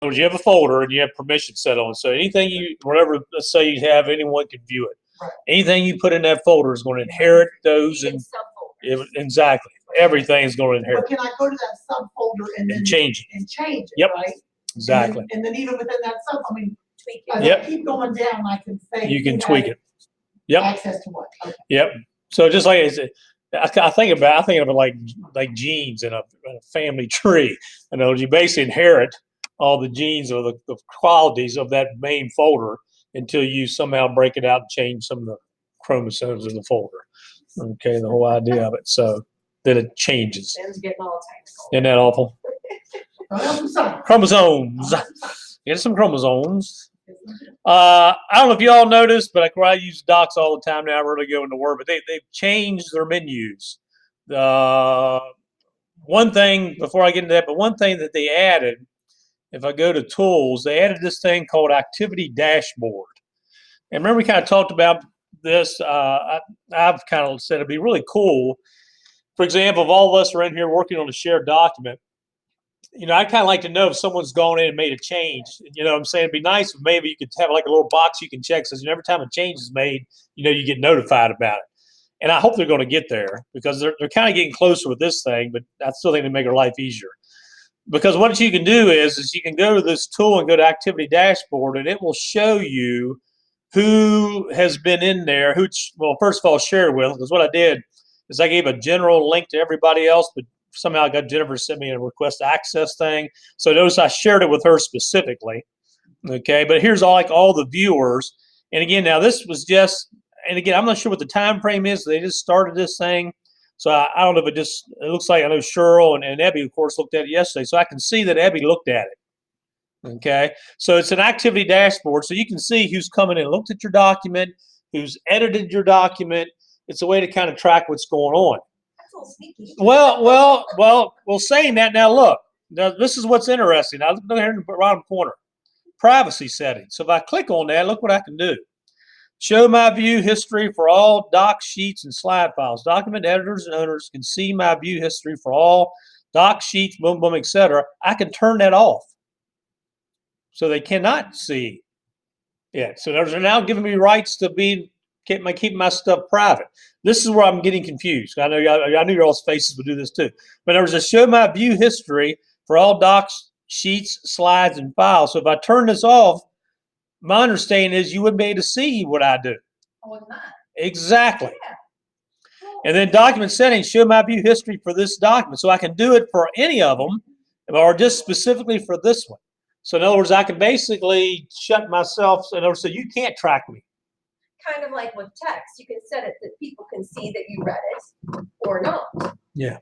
You have a folder and you have permission set on it. So anything whatever, let's say you have, anyone can view it. Right. Anything you put in that folder is going to inherit those, and exactly everything is going to inherit. But can I go to that subfolder and then change it? And change it, yep. Right? Exactly. And then even within that sub, I mean, tweak as it. I keep going down, I can say you can tweak it. Yep. Access to what? Okay. Yep. So just like I think of it like genes in a family tree. You know, you basically inherit all the genes or the qualities of that main folder until you somehow break it out and change some of the chromosomes in the folder. Okay, the whole idea of it. So then it changes. Ben's getting all technical. Isn't that awful? Chromosomes. Get some chromosomes. I don't know if you all noticed, but I use docs all the time now. I really go into Word, but they've changed their menus. One thing before I get into that, but one thing that they added, if I go to Tools, they added this thing called Activity Dashboard. And remember, we kind of talked about this. I've kind of said it'd be really cool. For example, if all of us are in here working on a shared document, you know, I'd kind of like to know if someone's gone in and made a change. You know what I'm saying? It'd be nice if maybe you could have like a little box you can check, so every time a change is made, you know, you get notified about it. And I hope they're going to get there, because they're kind of getting closer with this thing, but I still think they make our life easier. Because what you can do is you can go to this tool and go to Activity Dashboard, and it will show you who has been in there, well, first of all, share with, because what I did is I gave a general link to everybody else, but somehow I got Jennifer sent me a request access thing. So notice I shared it with her specifically. Okay, but here's all the viewers. And again, now this was just, and again, I'm not sure what the time frame is. They just started this thing. So I don't know if it looks like, I know Cheryl and Ebby, of course, looked at it yesterday. So I can see that Ebby looked at it. Okay, so it's an activity dashboard. So you can see who's coming in, looked at your document, who's edited your document. It's a way to kind of track what's going on. Sneaky. Well, saying that, now look, now this is what's interesting. Now look here in the bottom corner, privacy settings. So if I click on that, look what I can do. Show my view history for all doc sheets and slide files. Document editors and owners can see my view history for all doc sheets, boom, boom, etc. I can turn that off, so they cannot see it. So they're now giving me rights to keep my stuff private. This is where I'm getting confused. I knew your all's faces would do this too. But there was a show my view history for all docs, sheets, slides, and files. So if I turn this off, my understanding is you wouldn't be able to see what I do. Oh, it's not. Exactly. Yeah. Cool. And then document settings, show my view history for this document. So I can do it for any of them, or just specifically for this one. So in other words, I can basically shut myself. In other words, so you can't track me. Kind of like with text, you can set it that people can see that you read it or not. Yeah.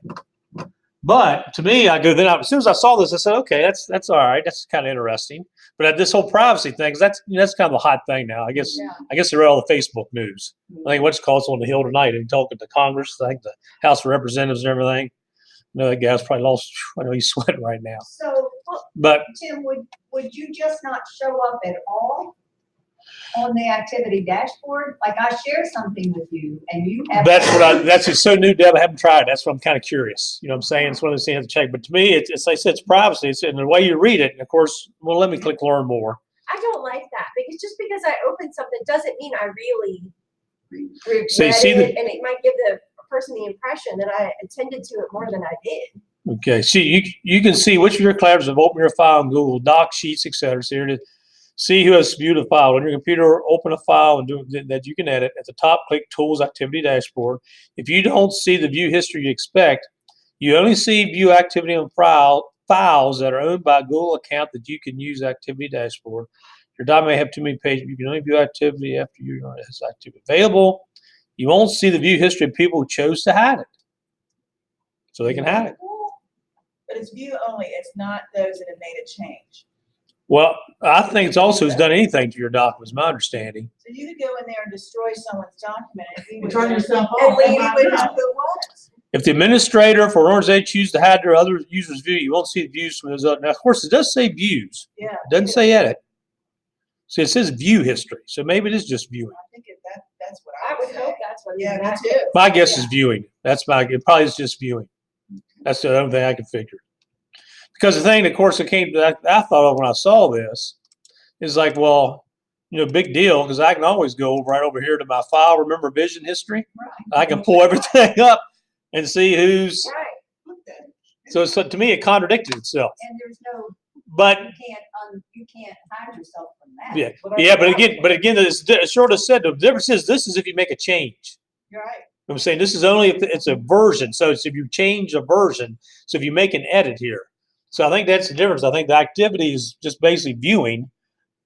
But to me, as soon as I saw this, I said, okay, that's all right. That's kind of interesting. But this whole privacy thing, that's kind of a hot thing now. I guess they read all the Facebook news. I think what's called on the Hill tonight and talking to Congress, I think the House of Representatives and everything. You know, that guy's probably lost. I know he's sweating right now. So, but Tim, would you just not show up at all on the activity dashboard? Like I share something with you and you have. That's just so new, Deb. I haven't tried. That's what I'm kind of curious. You know what I'm saying? It's one of those things to check. But to me, it's like I said, it's privacy. It's in the way you read it. And of course, well, let me click learn more. I don't like that, because just because I opened something doesn't mean I really read So it, and it might give the person the impression that I attended to it more than I did. Okay. See, you can see which of your collaborators have opened your file in Google Docs, Sheets, etc. So here it is. See who has viewed a file. On your computer, open a file and do that you can edit. At the top, click Tools, Activity Dashboard. If you don't see the view history you expect, you only see view activity on files that are owned by a Google account that you can use Activity Dashboard. Your document may have too many pages. You can only view activity after it has activity available. You won't see the view history of people who chose to hide it. So they can hide it. But it's view only. It's not those that have made a change. Well, I think it's also has done anything to your document, is my understanding. So you could go in there and destroy someone's document and we would Turn yourself and off. we would know who it was. If the administrator for organization choose to hide their other users' view, you won't see the views from those other. Now, of course, it does say views. Yeah. It doesn't say edit. So it says view history. So maybe it is just viewing. I think that's what I I would would hope say. that's what Yeah, it me is. too. My guess is viewing. It probably is just viewing. That's the only thing I can figure. because the thing, of course, that I thought of when I saw this is like, well, big deal, because I can always go right over here to my file, remember vision history. Right. I can pull everything up and see who's. Right. Look at it. So to me, it contradicted itself. And there's no, But you can't hide yourself from that. yeah, Whatever yeah, but that again, it's sort of said the difference is this is if you make a change. You're right. I'm saying this is only if it's a version. So it's if you change a version. So if you make an edit here. So I think that's the difference. I think the activity is just basically viewing,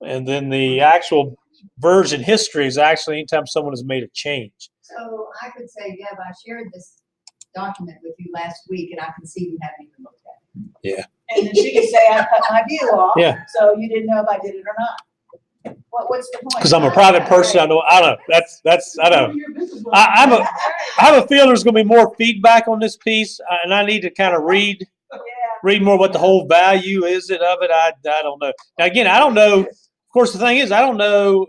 and then the actual version history is actually anytime someone has made a change. So I could say, Deb, I shared this document with you last week, and I can see you haven't even looked at it. And then she could say, I cut my view off. Yeah. So you didn't know if I did it or not. What's the point? Because I'm a private person, I don't know. That's I don't. Your business will- I have a feeling there's going to be more feedback on this piece, and I need to kind of read more what the whole value is of it. I don't know. Now again, I don't know. Of course, the thing is, I don't know.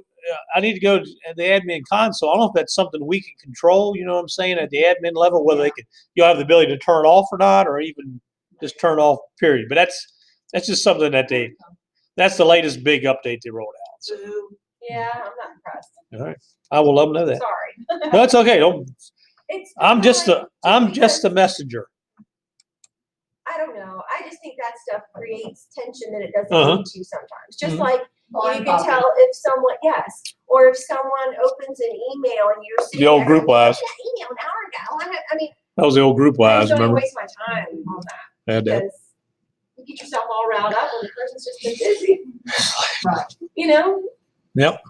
I need to go to the admin console. I don't know if that's something we can control. You know what I'm saying? At the admin level, whether you'll have the ability to turn it off or not, or even just turn it off. Period. But that's just something that that's the latest big update they rolled out. So, Yeah, I'm not impressed. all right, I will let them know that. Sorry. No, it's okay. Don't. It's I'm just because- a messenger. I don't know. I just think that stuff creates tension that it doesn't Uh-huh. need to sometimes. Just Mhm. like you Blind can copy. tell if someone, yes, or if someone opens an email and you're sitting The old there, group wise. "I got that email an hour ago." I mean, That was the old group I wise. just don't Remember? waste my time on that Had that. because you get yourself all riled up when the person's just been busy. Right. You know? Yep.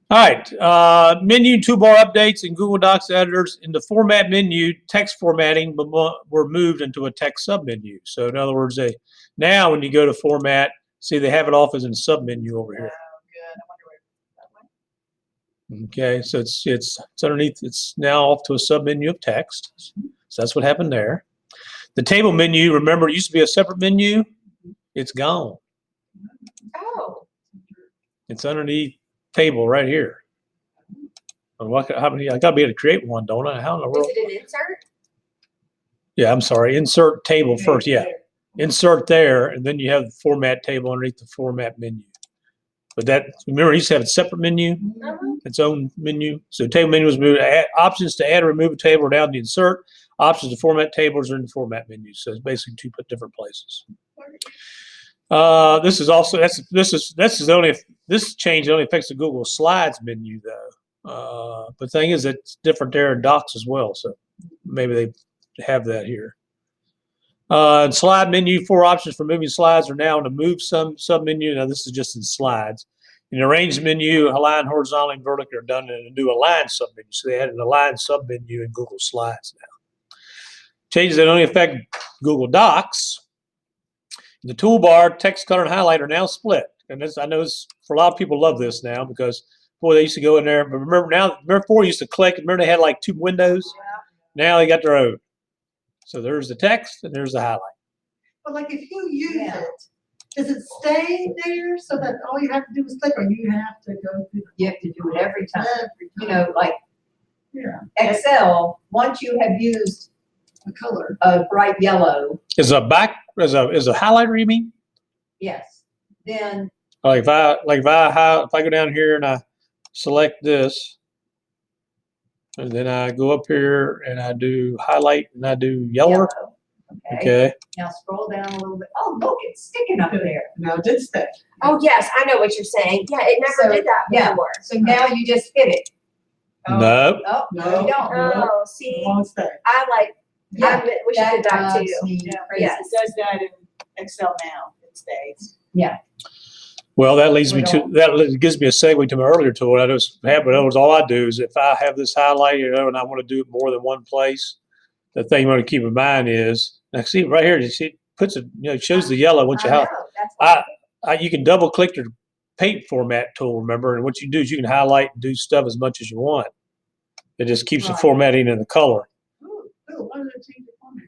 All right. Menu toolbar updates in Google Docs editors. In the format menu, text formatting were moved into a text submenu. So in other words, now when you go to format, see they have it off as in submenu over here. Good. I wonder where. Okay, so it's underneath. It's now off to a submenu of text. So that's what happened there. The table menu, remember, it used to be a separate menu. It's gone. Oh, It's underneath table right here. How many? I gotta be able to create one, don't I? How in the is world? it an insert? Yeah, I'm sorry. Insert table first. Yeah, insert there, and then you have the format table underneath the format menu. But remember, it used to have a separate menu, Uh-huh. its own menu. So table menu was moved. Options to add or remove a table are down in the insert. Options to format tables are in the format menu. So it's basically two different places. This is also this change only affects the Google Slides menu though. But the thing is, it's different there in Docs as well. So maybe they have that here. Slide menu, 4 options for moving slides are now in the move sub menu. Now this is just in slides. In the arrange menu, align horizontally and vertically are done in a new align sub menu. So they had an align sub menu in Google Slides now. Changes that only affect Google Docs. The toolbar, text, color, and highlight are now split. And this, I know for a lot of people love this now because, boy, they used to go in there. But remember before you used to click, remember they had like 2 windows? Now they got their own. So there's the text and there's the highlight. But like if you use Yeah. it, does it stay there so that all you have to do is click, or you have to go through You have to do it every time. every You time? know, like Yeah, Excel, once you have used the color. a bright yellow, Is a highlighter, you mean? yes, then Like if I go down here and I select this, and then I go up here and I do highlight and I do yellow. yellow. Okay, Okay. now scroll down a little bit. Oh, look, it's sticking up there. No, it did stay. Oh, yes, I know what you're saying. Yeah, it never So, did that yeah. before. So now you just hit it. No. Oh, no, you don't. Oh, see, It won't stay. I Yeah, wish I did that drives too. me Yeah, crazy. Yes. It does that in Excel now. It stays. Well, that leads me We to that gives me a segue to my earlier tool. I just have, but all I do is if I have this highlighted, and I want to do it more than one place, the thing you want to keep in mind is now see right here. You see it puts it, it shows the yellow once you I have. know, that's why. You can double click your paint format tool, remember, and what you do is you can highlight and do stuff as much as you want. It just keeps the Right. formatting in the color Ooh, why did it change the format?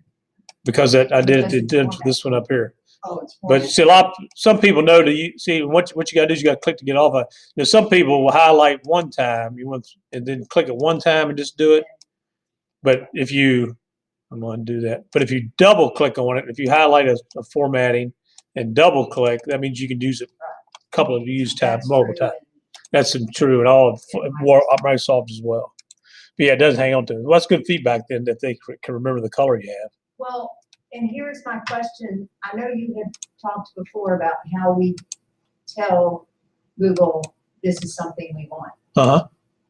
because I did Because it it's did format. this one up here. Oh, it's But format. see, some people know that you see what you got to do is you got to click to get off of. Some people will highlight one time and then click it one time and just do it. But if you I'm going to do that. But if you double click on it, if you highlight a formatting and double click, that means you can use it a couple of use tab, That's multiple true. times. That's true in all of Microsoft as well. But yeah, it does hang on to it. Well, that's good feedback then that they can remember the color you have. Well, and here's my question. I know you had talked before about how we tell Google this is something we want.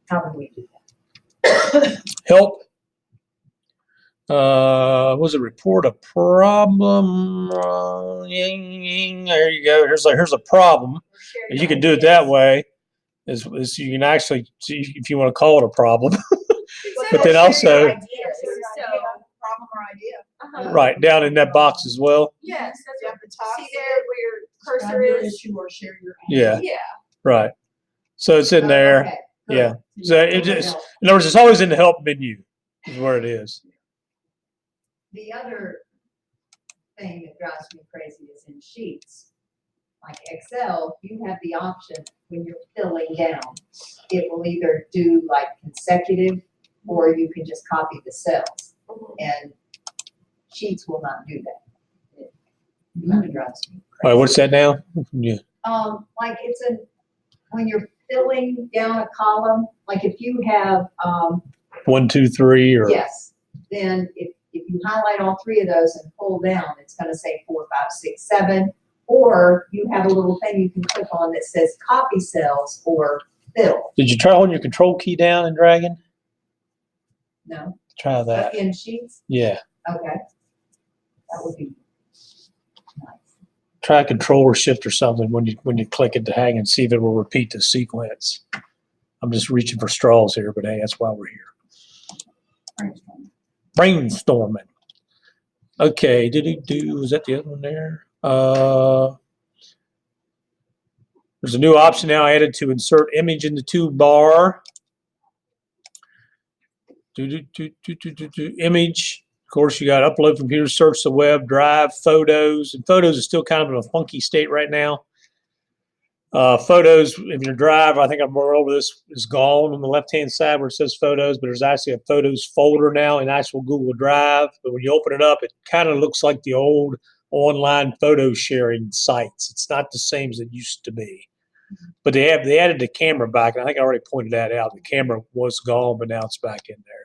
How do we do that? Help. Was it report a problem? There you go. Here's a problem. And you can do it that way. Is you can actually see if you want to call it a problem. But then also- Problem or idea. Right, down in that box as well. Yes, that's At what, the top. see there where your Describe cursor your is? issue or share your. Yeah, Yeah. right. So it's in there. Okay, Yeah. good. So it just, in other words, it's always in the help menu is where it is. the other thing that drives me crazy is in sheets. Like Excel, you have the option when you're filling down, it will either do like consecutive or you can just copy the cells. And Sheets will not do that. It kind of drives me All right, crazy. what's that now? Yeah. Like when you're filling down a column, like if you have, 1, 2, 3, or yes, then if you highlight all three of those and pull down, it's gonna say 4, 5, 6, 7. Or you have a little thing you can click on that says copy cells or fill. did you try holding your control key down and dragging? No, Try that. but in Sheets, Yeah. okay. That would be nice. Try control or shift or something when you click it to hang and see if it will repeat the sequence. I'm just reaching for straws here, but hey, that's why we're here. Brainstorming. Okay, is that the other one there? There's a new option now added to insert image in the toolbar. Image. Of course, you got upload from computer, search the web, drive, photos. And photos is still kind of in a funky state right now. Photos in your drive, I think I've more over this, is gone on the left-hand side where it says photos, but there's actually a photos folder now in actual Google Drive. But when you open it up, it kind of looks like the old online photo sharing sites. It's not the same as it used to be. But they added the camera back, and I think I already pointed that out. The camera was gone, but now it's back in there.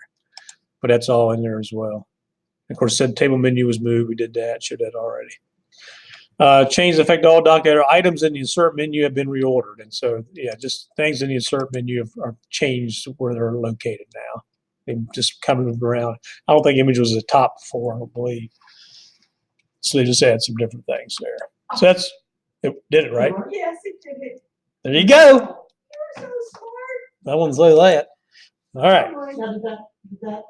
But that's all in there as well. Of course, it said table menu was moved. We did that. Showed that already. Change the effect all document items in the insert menu have been reordered. And so, yeah, just things in the insert menu are changed where they're located now. They just kind of moved around. I don't think image was at the top before, I don't believe. So they just add some different things there. So it did it, right? Yes, it did it. There you go. You're so smart. That one's like that. All right. Now, did that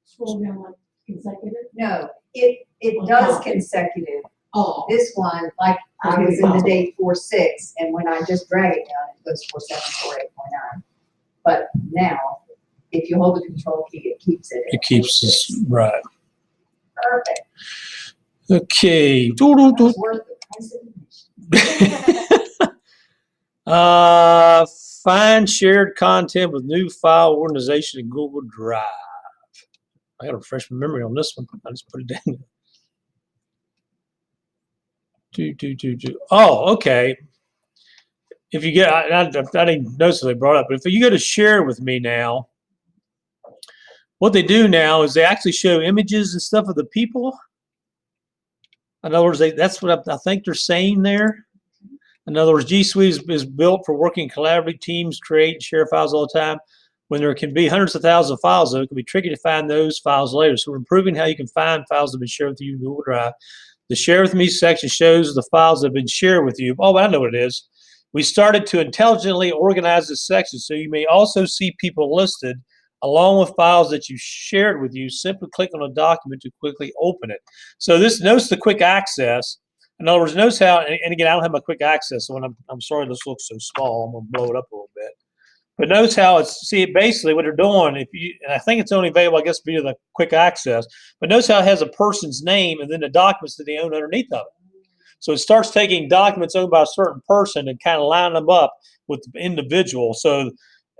scroll down like consecutive? No, it does consecutive. Oh. This one, like I was in the date 4/6, and when I just drag it down, it goes 4/7, 4/8, 4/9. But now, if you hold the control key, it keeps it. It keeps us right. Perfect. Okay. That's worth the price of admission. Find shared content with new file organization in Google Drive. I got to refresh my memory on this one. I just put it down. Oh, okay. If you get, I didn't notice they brought up, but if you go to share with me now, what they do now is they actually show images and stuff of the people. In other words, that's what I think they're saying there. In other words, G Suite is built for working collaborative teams, create and share files all the time. When there can be hundreds of thousands of files, though, it can be tricky to find those files later. So we're improving how you can find files that have been shared with you in Google Drive. The Share With Me section shows the files that have been shared with you. Oh, I know what it is. We started to intelligently organize this section so you may also see people listed along with files that you shared with you. Simply click on a document to quickly open it. So notice the quick access. In other words, notice how, and again, I don't have my quick access, so I'm sorry this looks so small. I'm going to blow it up a little bit. But notice how basically what they're doing, and I think it's only available, I guess, via the quick access, but notice how it has a person's name and then the documents that they own underneath of it. So it starts taking documents owned by a certain person and kind of lining them up with the individual. So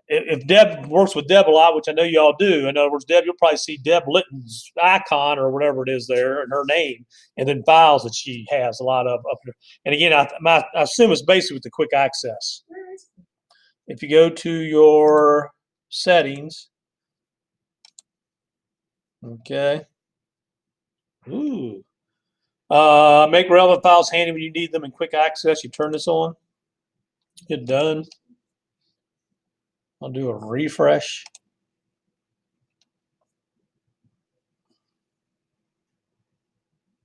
if Deb works with Deb a lot, which I know y'all do, in other words, Deb, you'll probably see Deb Litton's icon or whatever it is there and her name, and then files that she has a lot of up there. And again, I assume it's basically with the quick access. If you go to your settings, okay. Ooh. Make relevant files handy when you need them in quick access. You turn this on. Hit done. I'll do a refresh.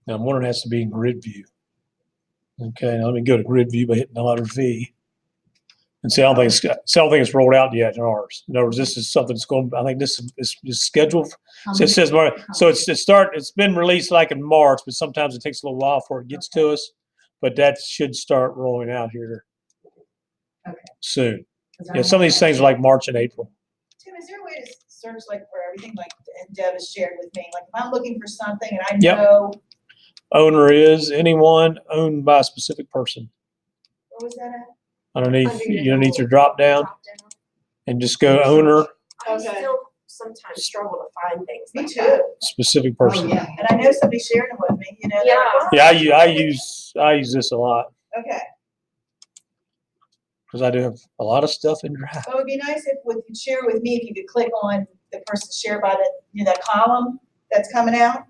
Now I'm wondering, it has to be in grid view. Okay, now let me go to grid view by hitting the letter V. And see, I don't think it's rolled out yet in ours. In other words, this is something that's going. I think this is scheduled. So it says, so it's been released like in March, but sometimes it takes a little while before it gets to us. But that should start rolling out here soon. Yeah, some of these things are like March and April. Tim, is there a way to search like for everything like Deb has shared with me? Like if I'm looking for something and I Yep. know. Owner is anyone owned by a specific person. Where was that at? Underneath your drop down, and just go owner, I Okay. still sometimes struggle to find things Me like too. that. specific person. yeah. And I know somebody shared it with me, you know. Yeah. Yeah, I use this a lot Okay. because I do have a lot of stuff in Drive. Well, it would be nice if you could share with me, if you could click on the person shared by that column that's coming out.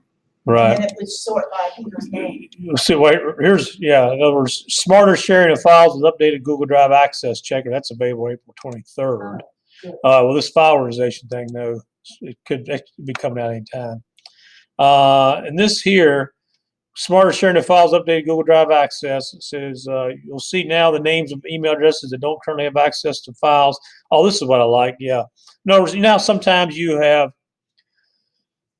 Right. And then it would sort by people's name. You'll see. Wait, in other words, smarter sharing of files with updated Google Drive Access Checker. That's available April 23rd. Well, this file organization thing, though, it could be coming out anytime. And this here, smarter sharing of files, updated Google Drive Access. It says you'll see now the names of email addresses that don't currently have access to files. Oh, this is what I like. Yeah. In other words, sometimes you have.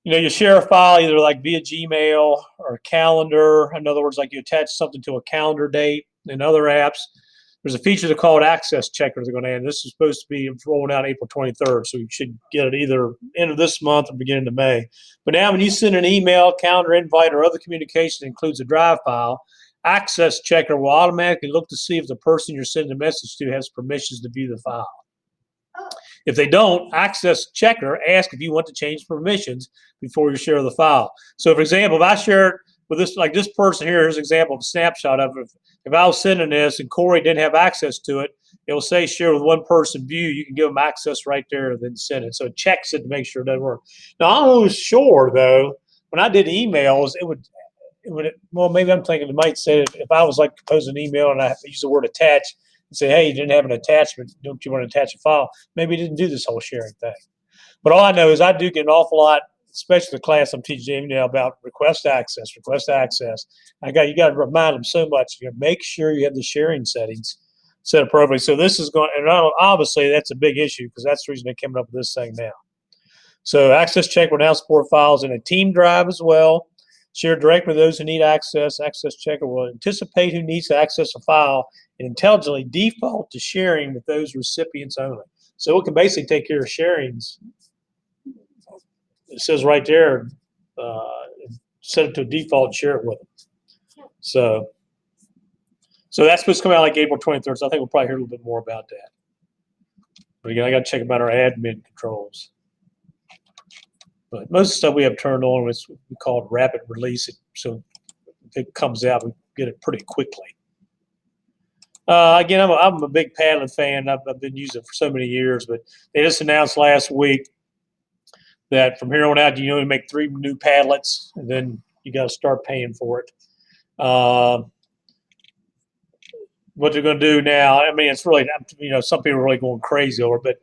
You share a file either like via Gmail or a calendar. In other words, like you attach something to a calendar date. In other apps, there's a feature called Access Checker they're going to add. This is supposed to be rolling out April 23rd, so you should get it either end of this month or beginning of May. But now when you send an email, calendar invite, or other communication that includes a Drive file, Access Checker will automatically look to see if the person you're sending a message to has permissions to view the file. If they don't, Access Checker asks if you want to change permissions before you share the file. So, for example, if I share it with this person here, here's an example of a snapshot of it. If I was sending this and Corey didn't have access to it, it will say share with one person view. You can give them access right there and then send it. So it checks it to make sure it doesn't work. Now, I'm always sure, though, when I did emails, it would well, maybe I'm thinking it might say that if I was like composing an email and I use the word attach, and say, hey, you didn't have an attachment. Don't you want to attach a file? Maybe you didn't do this whole sharing thing. But all I know is I do get an awful lot, especially the class I'm teaching now about request access. You got to remind them so much. Make sure you have the sharing settings set appropriately. So this is going, and obviously that's a big issue because that's the reason they're coming up with this thing now. So Access Check will now support files in a team drive as well. Share directly with those who need access. Access Checker will anticipate who needs to access a file and intelligently default to sharing with those recipients only. So it can basically take care of sharings. It says right there, set it to a default and share it with them. So that's supposed to come out like April 23rd. So I think we'll probably hear a little bit more about that. But again, I got to check about our admin controls. But most of the stuff we have turned on, we call it rapid release. So if it comes out, we get it pretty quickly. Again, I'm a big Padlet fan. I've been using it for so many years, but they just announced last week that from here on out, you make 3 new Padlets, and then you got to start paying for it. What they're going to do now, I mean, it's really, some people are really going crazy over it, but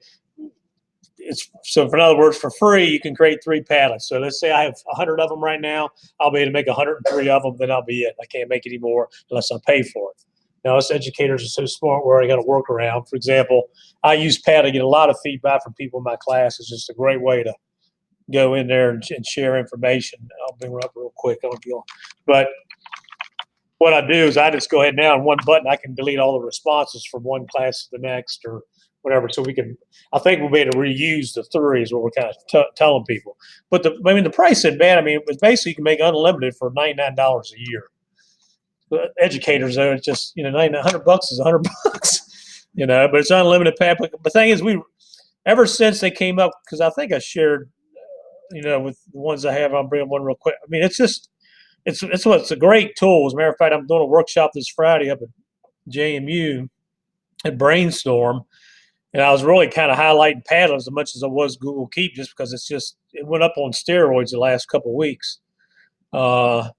so in other words, for free, you can create 3 Padlets. So let's say I have 100 of them right now. I'll be able to make 103 of them, then I'll be it. I can't make any more unless I pay for it. Now, us educators are so smart, we already got to work around. For example, I use Padlet to get a lot of feedback from people in my class. It's just a great way to go in there and share information. I'll bring it up real quick. But what I do is I just go ahead now and one button, I can delete all the responses from one class to the next or whatever. So I think we'll be able to reuse the 3 is what we're kind of telling people. But the price isn't bad. I mean, it's basically you can make unlimited for $99 a year. But educators, though, it's just, $100 is $100, but it's unlimited. But the thing is, ever since they came up, because I think I shared, with the ones I have, I'll bring up one real quick. I mean, it's just, it's a great tool. As a matter of fact, I'm doing a workshop this Friday up at JMU at Brainstorm, and I was really kind of highlighting Padlet as much as I was Google Keep, just because it went up on steroids the last couple of weeks. So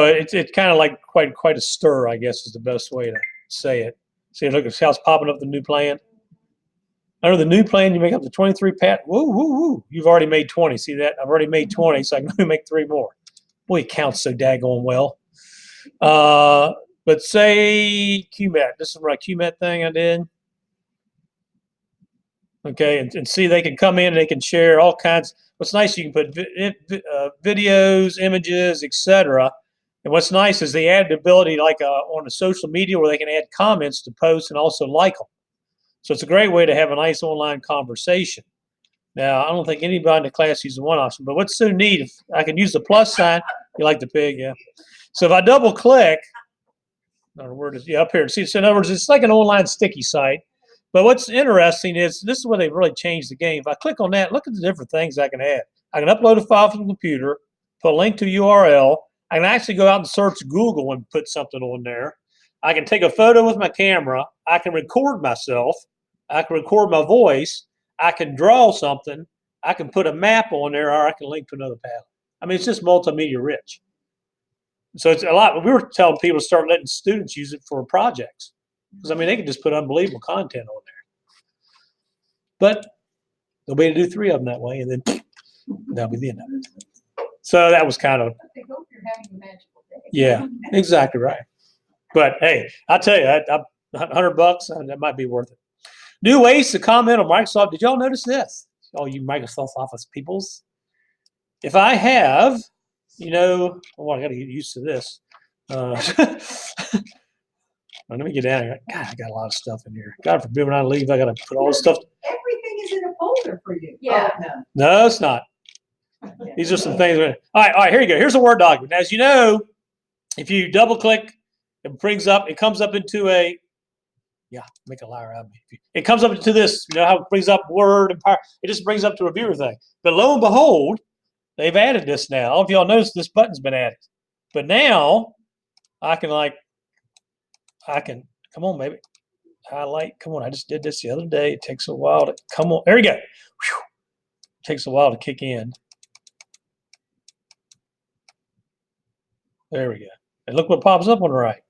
it's kind of like quite a stir, I guess is the best way to say it. See, look, it's how it's popping up the new plan. Under the new plan, you make up to 23 woo, woo, woo. You've already made 20. See that? I've already made 20, so I can only make 3 more. Boy, it counts so daggone well. But say QMAT. This is my QMAT thing I did. Okay, and see, they can come in and they can share all kinds. What's nice, you can put videos, images, etc. And what's nice is they add the ability, like on a social media, where they can add comments to posts and also like them. So it's a great way to have a nice online conversation. Now, I don't think anybody in the class uses one option, but what's so neat, if I can use the plus sign, you like the pig, yeah. So if I double click, where does, yeah, up here, see, so in other words, it's like an online sticky site. But what's interesting is, this is where they really changed the game. If I click on that, look at the different things I can add. I can upload a file from the computer, put a link to a URL. I can actually go out and search Google and put something on there. I can take a photo with my camera. I can record myself. I can record my voice. I can draw something. I can put a map on there, or I can link to another path. I mean, it's just multimedia rich. So it's a lot. We were telling people to start letting students use it for projects. Because, I mean, they can just put unbelievable content on there. But they'll be able to do 3 of them that way, and then that'll be the end of it. So that was kind of. I hope you're having a magical day. Yeah, exactly right. But hey, I'll tell you, $100, that might be worth it. New ways to comment on Microsoft. Did y'all notice this? All you Microsoft Office peoples. If I have, I got to get used to this. Let me get down here. God, I got a lot of stuff in here. God forbid when I leave, I got to put all this stuff. Everything is in a folder for you. Yeah. Oh, no. No, it's not. These are some things. All right, here you go. Here's a Word document. As you know, if you double click, it comes up into a, make a liar out of me. It comes up into this, how it brings up Word and Power. It just brings up to a viewer thing. But lo and behold, they've added this now. I don't know if y'all noticed this button's been added. But now I can come on, baby. Highlight. Come on. I just did this the other day. It takes a while to come on. There we go. Whew. Takes a while to kick in. There we go. And look what pops up on the right.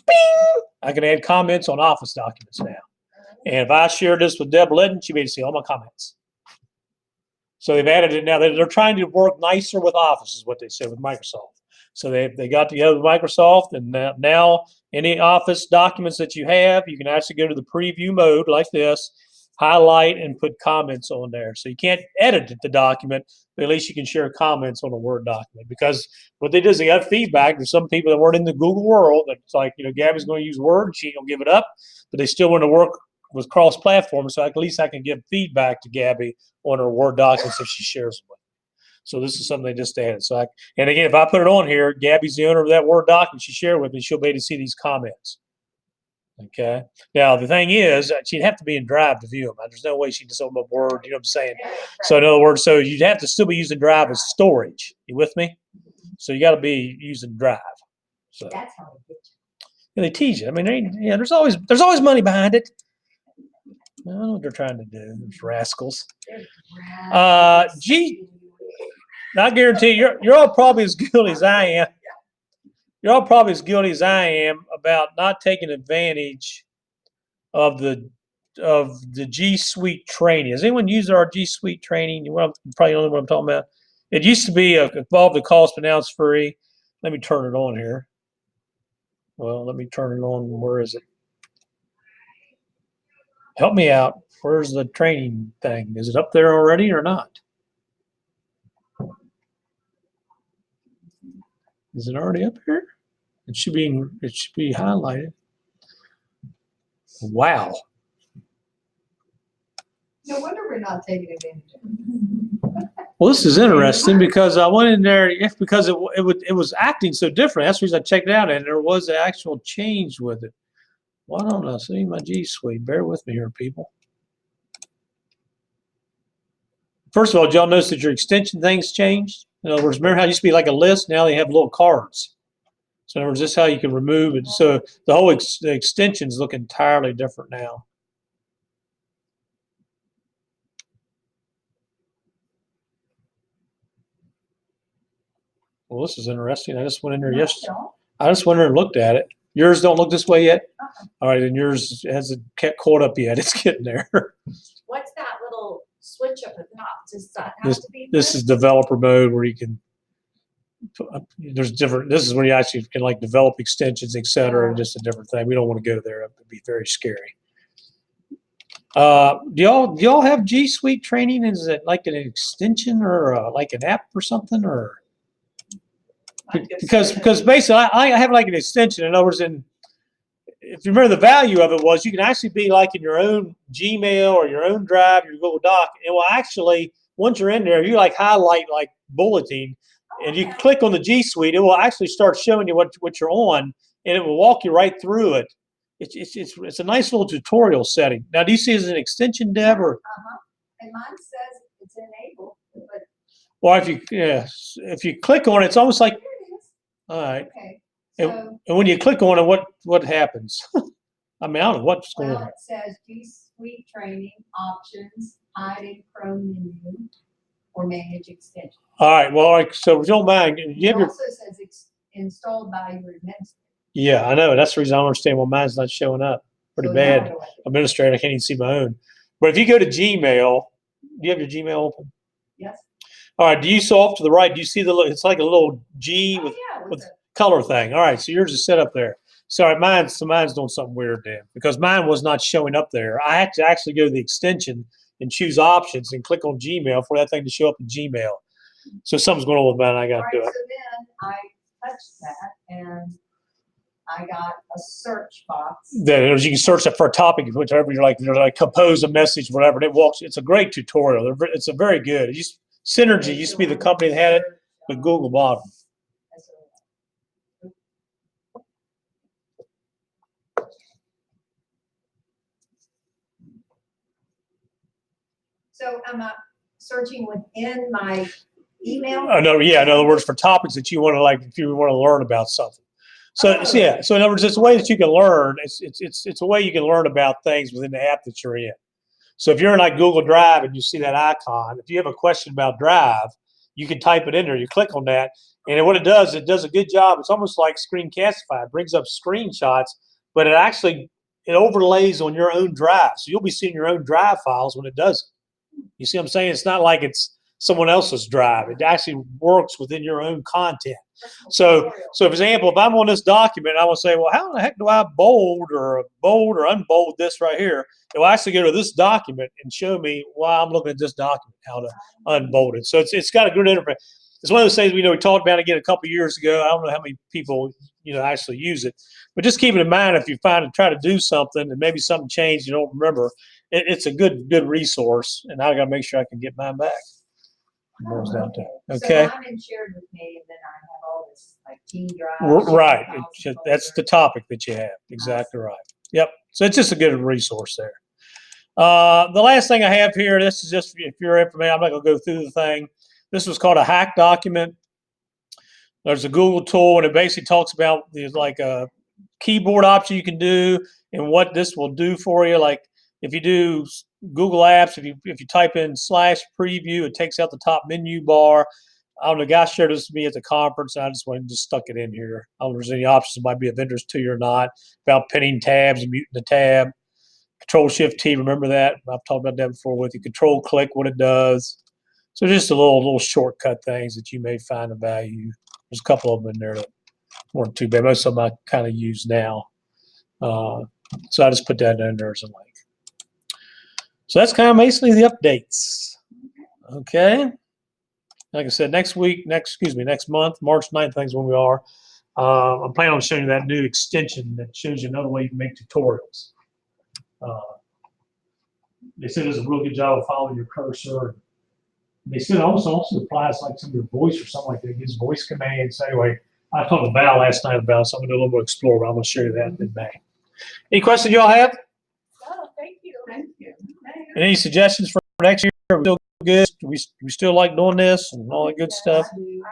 Bing! I can add comments on Office documents now. And if I share this with Deb Litton, she'll be able to see all my comments. So they've added it now. They're trying to work nicer with Office, is what they said with Microsoft. So they got together with Microsoft, and now any Office documents that you have, you can actually go to the preview mode like this, highlight, and put comments on there. So you can't edit the document, but at least you can share comments on a Word document. Because what they did is they got feedback. There's some people that weren't in the Google world that's like, Gabby's going to use Word, she ain't going to give it up, but they still want to work with cross-platform, so at least I can give feedback to Gabby on her Word documents if she shares them with me. So this is something they just added. And again, if I put it on here, Gabby's the owner of that Word document she shared with me, she'll be able to see these comments. Okay. Now, the thing is, she'd have to be in Drive to view them. There's no way she'd just open up Word, you know what I'm saying? So in other words, so you'd have to still be using Drive as storage. You with me? So you got to be using Drive. So That's how they get you. and they tease you. I mean, there's always money behind it. I don't know what they're trying to do. Those rascals. I guarantee you're all probably as guilty as I am. You're all probably as guilty as I am about not taking advantage of the G Suite training. Has anyone used our G Suite training? You probably know what I'm talking about. It used to be involved the cost, but now it's free. Let me turn it on here. Well, let me turn it on. Where is it? Help me out. Where's the training thing? Is it up there already or not? Is it already up here? It should be highlighted. Wow. No wonder we're not taking advantage of it. Well, this is interesting because I went in there because it was acting so different. That's the reason I checked it out, and there was an actual change with it. Why don't I see my G Suite? Bear with me here, people. First of all, did y'all notice that your extension things changed? In other words, remember how it used to be like a list? Now they have little cards. So in other words, this is how you can remove it. So the whole the extensions look entirely different now. Well, this is interesting. I just went in there yesterday. I just went in there and looked at it. Yours don't look this way yet? All right, and yours hasn't caught up yet. It's getting there. What's that little switch up at the top? Does that have This, to be? this is developer mode where you can, there's different, this is where you actually can like develop extensions, et cetera, and just a different thing. We don't want to go there. It would be very scary. Do y'all have G Suite training? Is it like an extension or like an app or something, or? Because basically I have like an extension. In other words, if you remember, the value of it was you can actually be like in your own Gmail or your own Drive, your Google Doc. It will actually, once you're in there, you like highlight like bulleting, and you click on the G Suite. It will actually start showing you what you're on, and it will walk you right through it. It's a nice little tutorial setting. Now, do you see it as an extension, Deb, or? And mine says it's enabled, but Well, if you click on it, it's almost like, here it is. all right. Okay, And, so, and when you click on it, what happens? I mean, I don't know what's going well, on. it says G Suite training options, hide in Chrome menu, or manage extension. All right. Well, all right. So if you don't mind, you It have your, also says installed by your administrator. yeah, I know. That's the reason I don't understand why mine's not showing up. Pretty So bad. now what? Administrator, I can't even see my own. But if you go to Gmail, do you have your Gmail open? Yes. All right. Do you so off to the right? Do you see it's like a little G Oh, with yeah, with a- color thing. All right. So yours is set up there. Sorry, mine's doing something weird then because mine was not showing up there. I had to actually go to the extension and choose options and click on Gmail for that thing to show up in Gmail. So something's going on with mine. I got All to right, do so it. then I touched that and I got a search box. Then you can search it for a topic, whichever you're like compose a message, whatever. And it walks. It's a great tutorial. It's a very good. Synergy used to be the company that had it, but Google bought them. So am I searching within my email? No, yeah. In other words, for topics that you want to like, if you want to learn about something. So yeah. So in other words, it's a way that you can learn. It's a way you can learn about things within the app that you're in. So if you're in like Google Drive and you see that icon, if you have a question about Drive, you can type it in there. You click on that, and what it does a good job. It's almost like Screencastify. It brings up screenshots, but it overlays on your own Drive. So you'll be seeing your own Drive files when it does it. You see what I'm saying? It's not like it's someone else's Drive. It actually works within your own content. So for example, if I'm on this document, I will say, well, how the heck do I bold or unbold this right here? It will actually go to this document and show me why I'm looking at this document, how to unbold it. So it's got a good interface. It's one of those things we talked about again a couple of years ago. I don't know how many people actually use it, but just keep it in mind if you try to do something and maybe something changed you don't remember. It's a good resource, and I got to make sure I can get mine back. Okay. So mine is shared with me, and then I have all this like team drive. Right. That's the topic that you have. Exactly right. Yep. So it's just a good resource there. The last thing I have here, this is just if you're information. I'm not going to go through the thing. This was called a hack document. There's a Google tool, and it basically talks about there's like a keyboard option you can do and what this will do for you. Like if you do Google Apps, if you type in /preview, it takes out the top menu bar. I don't know, the guy shared this with me at the conference, and I just went and just stuck it in here. I don't know if there's any options that might be of interest to you or not about pinning tabs and muting the tab. Control-Shift-T, remember that? I've talked about that before with you. Control-Click, what it does. So just a little shortcut things that you may find of value. There's a couple of them in there that weren't too bad. Most of them I kind of use now. So I just put that in there as a link. So that's kind of basically the updates. Okay. Like I said, next month, March 9th, things when we are. I'm planning on showing you that new extension that shows you another way you can make tutorials. They said it's a real good job of following your cursor. They said it also applies like some of your voice or something like that. It gives voice commands. So anyway, I talked to Val last night about something to do a little more explore, but I'm going to show you that in May. Any questions y'all have? Oh, thank you. Thank you. Any suggestions for next year? Are we still good? We still like doing this and all that good stuff? I do.